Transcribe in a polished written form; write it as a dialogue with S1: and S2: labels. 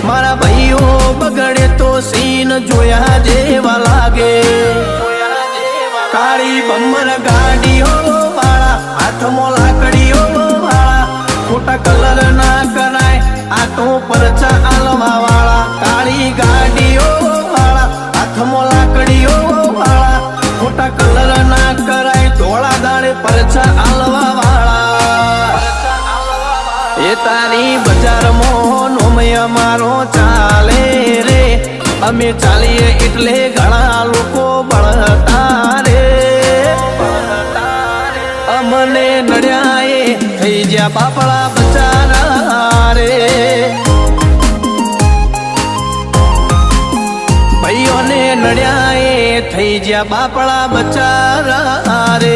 S1: મારા ભાઈઓ બગડે તો સીન જોયા જેવા લાગે કાળી બમ્મર ગાડીઓ વાળા હાથમાં લાકડીઓ વાળા ખોટા કલર ના કરાય આ તો પરચા આલવા વાળા કાળી ગાડીઓ વાળા હાથમાં લાકડીઓ વાળા ખોટા કલર ના કરાય ધોળા દાડે પરચા આલવા વાળા એ તારી બજારમાં નોમય મારો ચાલે રે અમે ચાલીએ એટલે ઘણા લોકો બળતા રે અમને નડ્યા એ થઈ જ્યાં બાપડા બચારા રે ભાઈઓને નડ્યા એ થઈ જ્યાં બાપડા બચારા રે